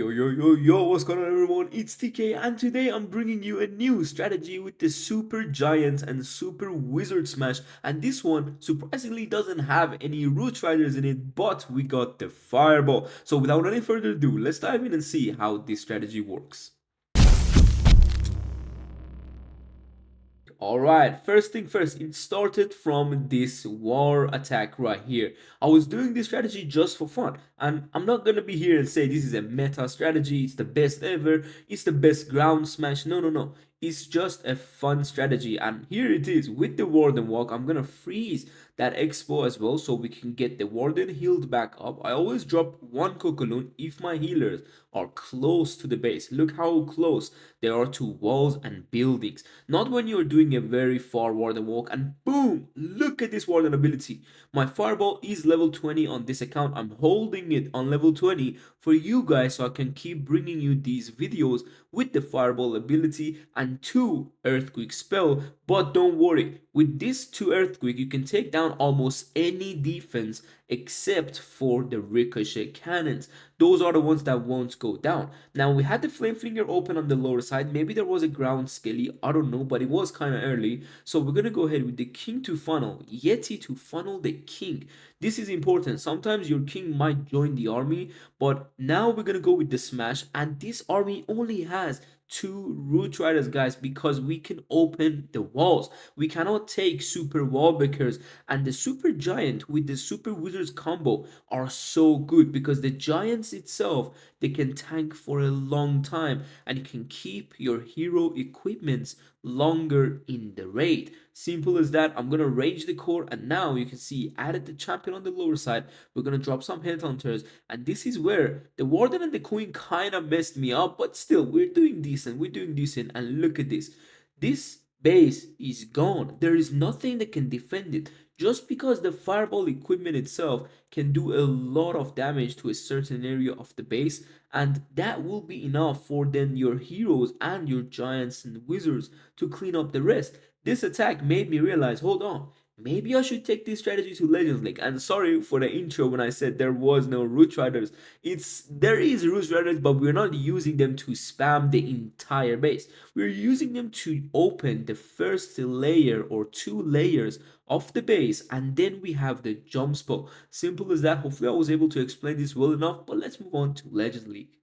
Yo, what's going on everyone? It's TK and today I'm bringing you a new strategy with the Super Giants and Super Wizard Smash, and this one surprisingly doesn't have any Root Riders in it, but we got the Fireball. So without any further ado, let's dive in and see how this strategy works. Alright, first thing first, it started from this war attack right here. I was doing this strategy just for fun, and I'm not gonna be here and say this is a meta strategy, it's the best ever, it's the best ground smash. No. It's just a fun strategy, and here it is with the Warden Walk. I'm gonna freeze that expo as well so we can get the Warden healed back up. I always drop one Cocoon if my healers are close to the base. Look how close they are to walls and buildings. Not when you're doing a very far Warden Walk and boom, look at this Warden ability. My Fireball is level 20 on this account. I'm holding it on level 20 for you guys so I can keep bringing you these videos with the Fireball ability and 2 Earthquake spell. But don't worry, with this 2 Earthquake you can take down almost any defense except for the Ricochet cannons. Those are the ones that won't go down. Now we had the Flame Flinger open on the lower side. Maybe there was a ground skelly, I don't know, but it was kind of early. So we're gonna go ahead with the king to funnel, Yeti to funnel the king. This is important. Sometimes your king might join the army, but now we're gonna go with the smash, and this army only has 2 root riders, guys, because we can open the walls. We cannot take super wall breakers, and the super giant with the super wizards combo are so good because the giants itself, they can tank for a long time and you can keep your hero equipments longer in the raid. Simple as that. I'm gonna rage the core, and now you can see added the champion on the lower side. We're gonna drop some headhunters, and this is where the warden and the queen kind of messed me up, but still we're doing decent. And look at this. This base is gone. There is nothing that can defend it. Just because the fireball equipment itself can do a lot of damage to a certain area of the base, and that will be enough for then your heroes and your giants and wizards to clean up the rest. This attack made me realize, hold on, maybe I should take this strategy to Legends League. And sorry for the intro when I said there was no Root Riders. There is Root Riders, but we're not using them to spam the entire base. We're using them to open the first layer or 2 layers of the base, and then we have the jump spell. Simple as that. Hopefully I was able to explain this well enough, but let's move on to Legends League.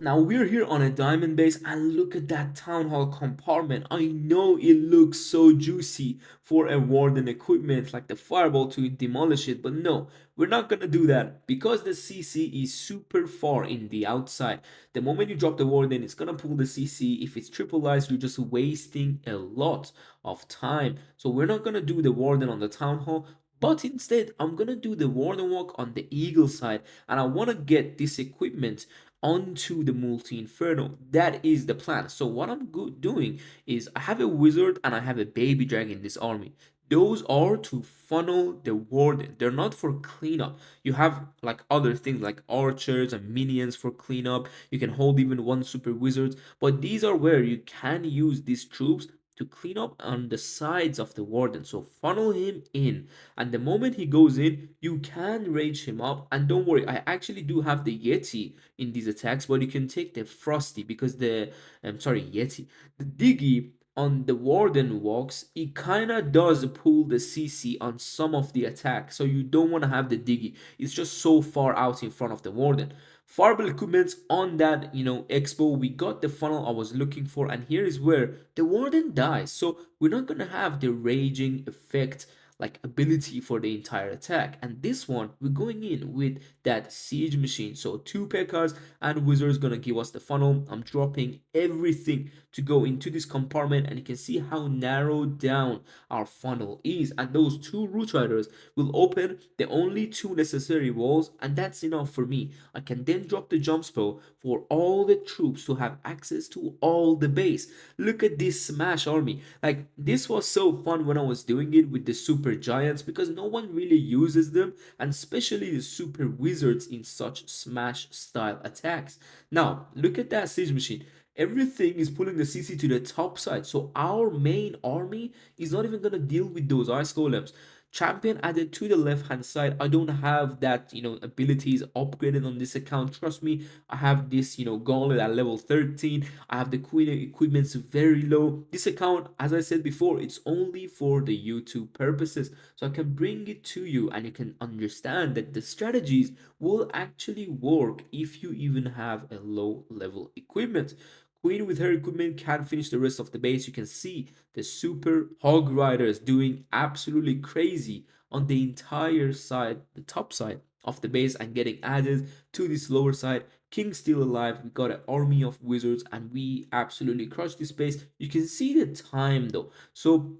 Now we're here on a diamond base, and look at that town hall compartment. I know it looks so juicy for a warden equipment like the fireball to demolish it, but no, we're not gonna do that because the CC is super far in the outside. The moment you drop the warden, it's gonna pull the CC. If it's triple ice, you're just wasting a lot of time. So we're not gonna do the warden on the town hall. But instead, I'm gonna do the warden walk on the eagle side, and I wanna get this equipment onto the multi-inferno. That is the plan. So what I'm doing is I have a wizard and I have a baby dragon in this army. Those are to funnel the warden. They're not for cleanup. You have like other things like archers and minions for cleanup. You can hold even 1 super wizard, but these are where you can use these troops to clean up on the sides of the warden. So funnel him in, and the moment he goes in, you can rage him up. And don't worry, I actually do have the Yeti in these attacks, but you can take the Frosty because the Yeti, the Diggy on the warden walks, it kind of does pull the CC on some of the attacks, so you don't want to have the Diggy. It's just so far out in front of the warden. Fireball equipment on that, expo, we got the funnel I was looking for, and here is where the warden dies. So we're not gonna have the raging effect like ability for the entire attack. And this one, we're going in with that siege machine. So 2 P.E.K.K.A.s and wizards gonna give us the funnel. I'm dropping everything to go into this compartment, and you can see how narrowed down our funnel is. And those 2 root riders will open the only 2 necessary walls, and that's enough for me. I can then drop the jump spell for all the troops to have access to all the base. Look at this smash army. Like, this was so fun when I was doing it with the super giants because no one really uses them, and especially the super wizards in such smash style attacks. Now look at that siege machine. Everything is pulling the CC to the top side, so our main army is not even gonna deal with those ice golems. champion added to the left hand side. I don't have that, abilities upgraded on this account. Trust me, I have this, gauntlet at level 13. I have the queen equipments very low. This account, as I said before, it's only for the YouTube purposes, so I can bring it to you and you can understand that the strategies will actually work if you even have a low level equipment. Queen with her equipment can finish the rest of the base. You can see the super hog riders doing absolutely crazy on the entire side, the top side of the base, and getting added to this lower side. King still alive. We got an army of wizards and we absolutely crushed this base. You can see the time though. So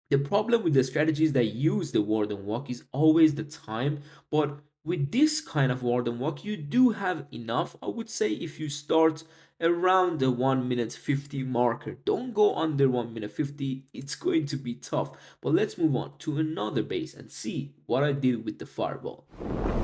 the problem with the strategies that use the Warden Walk is always the time, but with this kind of Warden Walk, you do have enough. I would say if you start around the 1 minute 50 marker, don't go under 1 minute 50, it's going to be tough. But let's move on to another base and see what I did with the Fireball.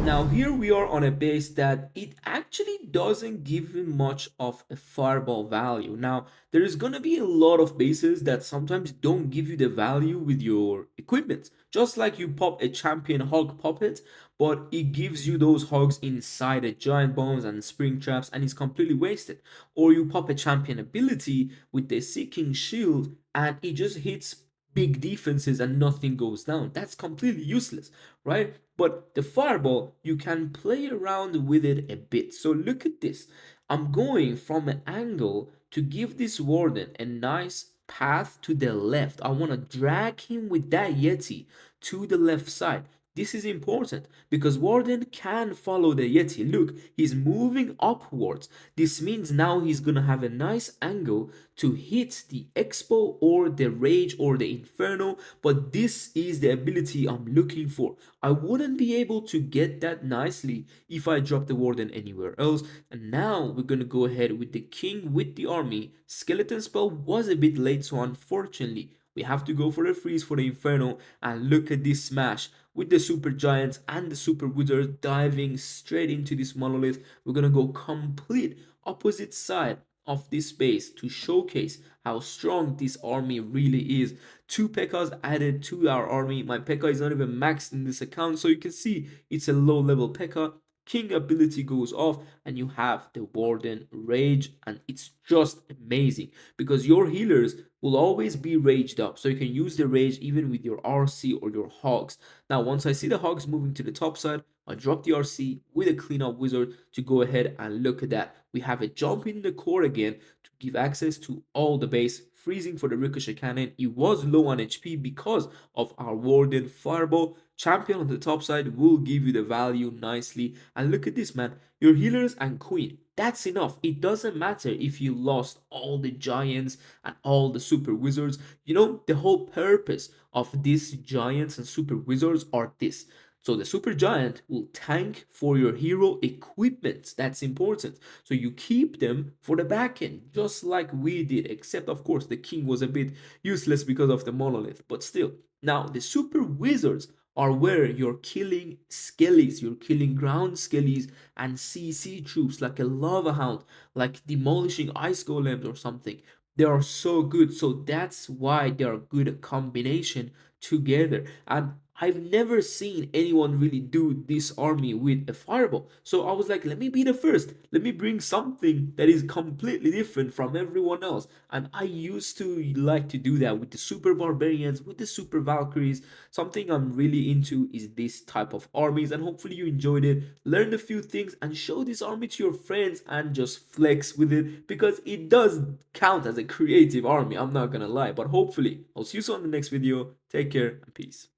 Now here we are on a base that it actually doesn't give you much of a fireball value. Now there is gonna be a lot of bases that sometimes don't give you the value with your equipment. Just like you pop a champion hog puppet, but it gives you those hogs inside a giant bombs and spring traps and it's completely wasted. Or you pop a champion ability with the seeking shield and it just hits big defenses and nothing goes down. That's completely useless, right? But the fireball, you can play around with it a bit. So look at this. I'm going from an angle to give this warden a nice path to the left. I want to drag him with that Yeti to the left side. This is important because Warden can follow the Yeti. Look, he's moving upwards. This means now he's gonna have a nice angle to hit the Expo or the Rage or the Inferno, but this is the ability I'm looking for. I wouldn't be able to get that nicely if I drop the Warden anywhere else. And now we're gonna go ahead with the King with the army. Skeleton spell was a bit late, so unfortunately we have to go for the freeze for the Inferno. And look at this smash with the super giants and the super wizards diving straight into this monolith. We're gonna go complete opposite side of this base to showcase how strong this army really is. 2 P.E.K.K.A.s added to our army. My P.E.K.K.A is not even maxed in this account, so you can see it's a low level P.E.K.K.A. King ability goes off and you have the Warden Rage, and it's just amazing because your healers will always be raged up, so you can use the rage even with your RC or your hogs. Now once I see the hogs moving to the top side, I drop the RC with a cleanup wizard to go ahead and look at that. We have a jump in the core again to give access to all the base, freezing for the ricochet cannon. It was low on HP because of our Warden Fireball. Champion on the top side will give you the value nicely. And look at this, man. Your healers and queen. That's enough. It doesn't matter if you lost all the giants and all the super wizards. The whole purpose of these giants and super wizards are this. So the super giant will tank for your hero equipment. That's important. So you keep them for the back end, just like we did, except of course the king was a bit useless because of the monolith, but still. Now the super wizards are where you're killing skellies, you're killing ground skellies and CC troops like a lava hound, like demolishing ice golems or something. They are so good, so that's why they are good combination together. And I've never seen anyone really do this army with a fireball. So I was like, let me be the first. Let me bring something that is completely different from everyone else. And I used to like to do that with the super barbarians, with the super valkyries. Something I'm really into is this type of armies, and hopefully you enjoyed it, learned a few things, and show this army to your friends and just flex with it because it does count as a creative army. I'm not gonna lie, but hopefully I'll see you soon in the next video. Take care and peace.